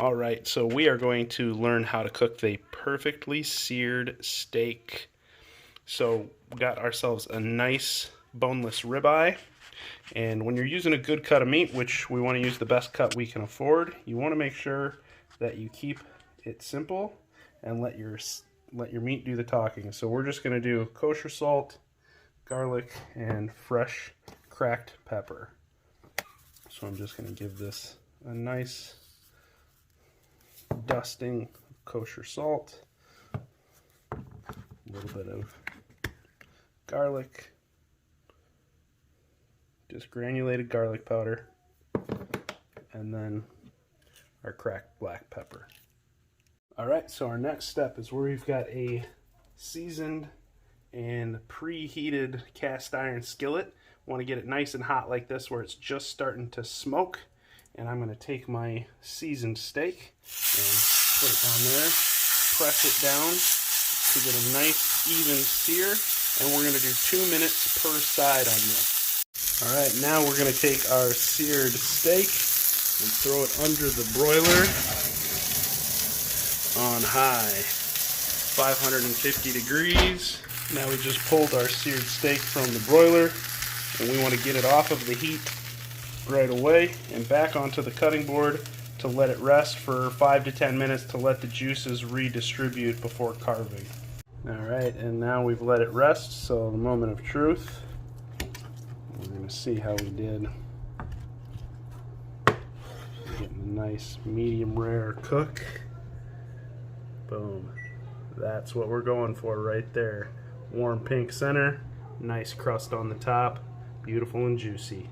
All right, so we are going to learn how to cook the perfectly seared steak. So we got ourselves a nice boneless ribeye, and when you're using a good cut of meat, which we want to use the best cut we can afford, you want to make sure that you keep it simple and let your meat do the talking. So we're just going to do kosher salt, garlic, and fresh cracked pepper. So I'm just going to give this a nice dusting of kosher salt, a little bit of garlic, just granulated garlic powder, and then our cracked black pepper. Alright, so our next step is where we've got a seasoned and preheated cast iron skillet. Want to get it nice and hot like this where it's just starting to smoke. And I'm going to take my seasoned steak and put it down there, press it down to get a nice even sear, and we're going to do 2 minutes per side on this. Alright, now we're going to take our seared steak and throw it under the broiler on high, 550 degrees. Now we just pulled our seared steak from the broiler, and we want to get it off of the heat right away and back onto the cutting board to let it rest for 5 to 10 minutes to let the juices redistribute before carving. Alright, and now we've let it rest, so the moment of truth. We're going to see how we did. Getting a nice medium rare cook. Boom. That's what we're going for right there. Warm pink center, nice crust on the top, beautiful and juicy.